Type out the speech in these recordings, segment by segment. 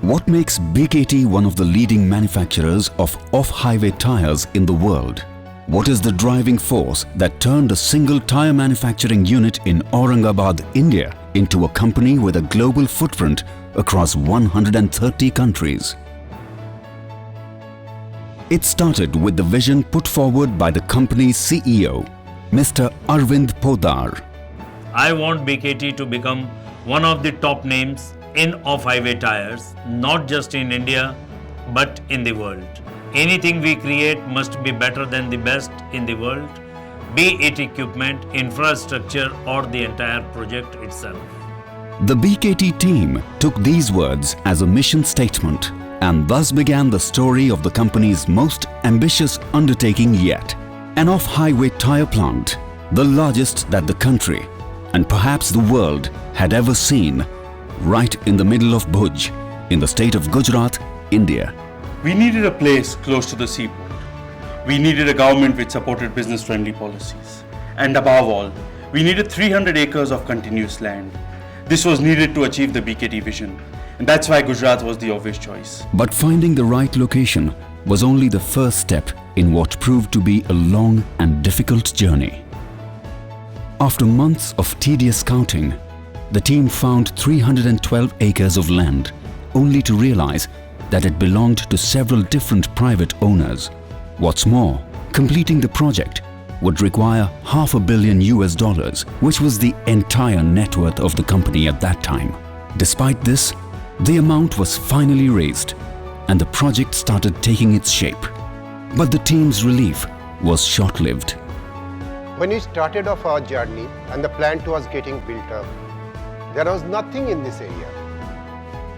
What makes BKT one of the leading manufacturers of off-highway tires in the world? What is the driving force that turned a single tire manufacturing unit in Aurangabad, India into a company with a global footprint across 130 countries? It started with the vision put forward by the company's CEO, Mr. Arvind Podar. I want BKT to become one of the top names in off-highway tires, not just in India, but in the world. Anything we create must be better than the best in the world, be it equipment, infrastructure, or the entire project itself. The BKT team took these words as a mission statement and thus began the story of the company's most ambitious undertaking yet. An off-highway tire plant, the largest that the country and perhaps the world had ever seen, right in the middle of Bhuj, in the state of Gujarat, India. We needed a place close to the seaport. We needed a government which supported business-friendly policies. And above all, we needed 300 acres of continuous land. This was needed to achieve the BKT vision. And that's why Gujarat was the obvious choice. But finding the right location was only the first step in what proved to be a long and difficult journey. After months of tedious scouting, the team found 312 acres of land, only to realize that it belonged to several different private owners. What's more, completing the project would require $500 million, which was the entire net worth of the company at that time. Despite this, the amount was finally raised and the project started taking its shape. But the team's relief was short-lived. When we started off our journey and the plant was getting built up, there was nothing in this area.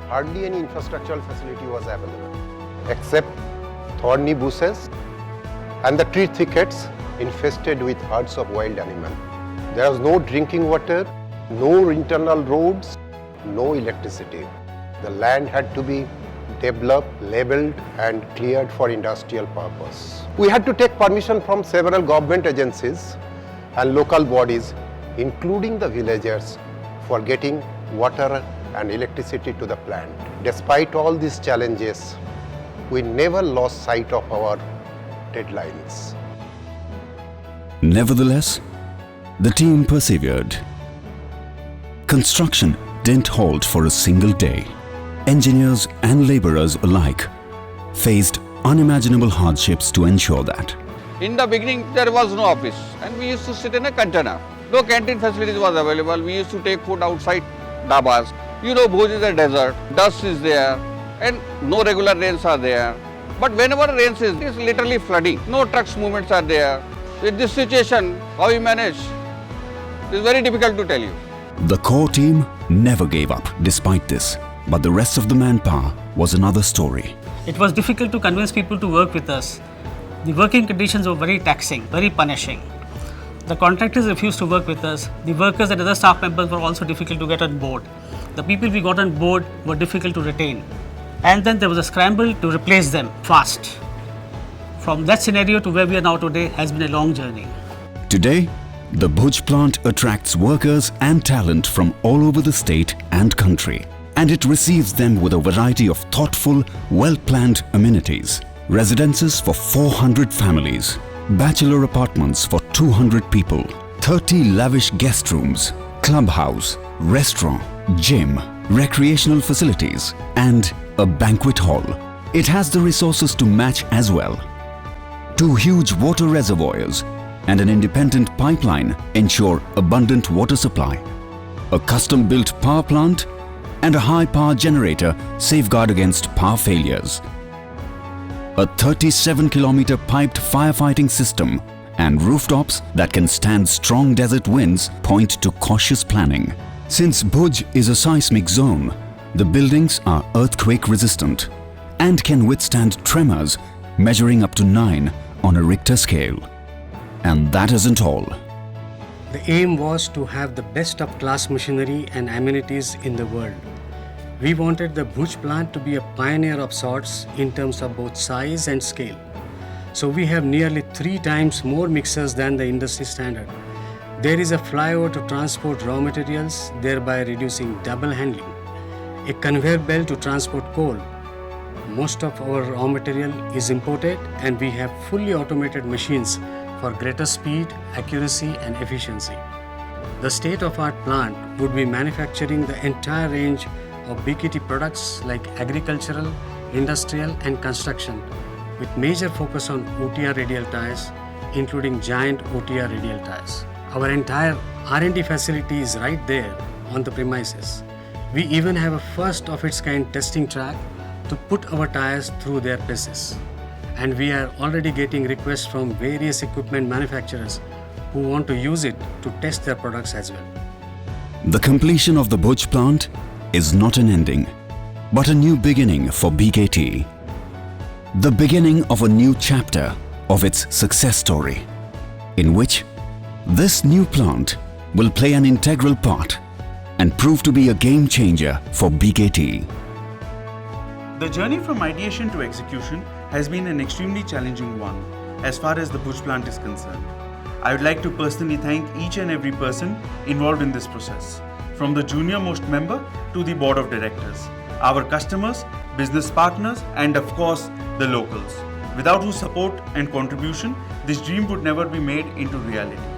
Hardly any infrastructural facility was available, except thorny bushes and the tree thickets infested with herds of wild animals. There was no drinking water, no internal roads, no electricity. The land had to be developed, labelled and cleared for industrial purpose. We had to take permission from several government agencies and local bodies, including the villagers, for getting water and electricity to the plant. Despite all these challenges, we never lost sight of our deadlines. Nevertheless, the team persevered. Construction didn't halt for a single day. Engineers and laborers alike faced unimaginable hardships to ensure that. In the beginning, there was no office and we used to sit in a container. No canteen facilities was available. We used to take food outside dabas. You know, Bhuj is a desert, dust is there and no regular rains are there. But whenever rains is, it's literally flooding. No trucks movements are there. With this situation, how we manage, it's very difficult to tell you. The core team never gave up despite this, but the rest of the manpower was another story. It was difficult to convince people to work with us. The working conditions were very taxing, very punishing. The contractors refused to work with us. The workers and other staff members were also difficult to get on board. The people we got on board were difficult to retain. And then there was a scramble to replace them fast. From that scenario to where we are now today has been a long journey. Today, the Bhuj plant attracts workers and talent from all over the state and country. And it receives them with a variety of thoughtful, well-planned amenities. Residences for 400 families, bachelor apartments for 200 people, 30 lavish guest rooms, clubhouse, restaurant, gym, recreational facilities, and a banquet hall. It has the resources to match as well. 2 huge water reservoirs and an independent pipeline ensure abundant water supply. A custom-built power plant and a high-power generator safeguard against power failures. A 37-kilometer piped firefighting system and rooftops that can stand strong desert winds point to cautious planning. Since Bhuj is a seismic zone, the buildings are earthquake resistant and can withstand tremors measuring up to 9 on a Richter scale. And that isn't all. The aim was to have the best of class machinery and amenities in the world. We wanted the Bhuj plant to be a pioneer of sorts in terms of both size and scale. So we have nearly 3 times more mixers than the industry standard. There is a flyover to transport raw materials, thereby reducing double handling. a conveyor belt to transport coal. Most of our raw material is imported and we have fully automated machines for greater speed, accuracy and efficiency. The state-of-art plant would be manufacturing the entire range of BKT products like agricultural, industrial and construction with major focus on OTR radial tires, including giant OTR radial tires. Our entire R&D facility is right there on the premises. We even have a first of its kind testing track to put our tires through their paces. And we are already getting requests from various equipment manufacturers who want to use it to test their products as well. The completion of the Bhuj plant is not an ending, but a new beginning for BKT. The beginning of a new chapter of its success story, in which this new plant will play an integral part and prove to be a game changer for BKT. The journey from ideation to execution has been an extremely challenging one as far as the Bhuj plant is concerned. I would like to personally thank each and every person involved in this process, from the junior most member to the board of directors, our customers, business partners and of course the locals, without whose support and contribution this dream would never be made into reality.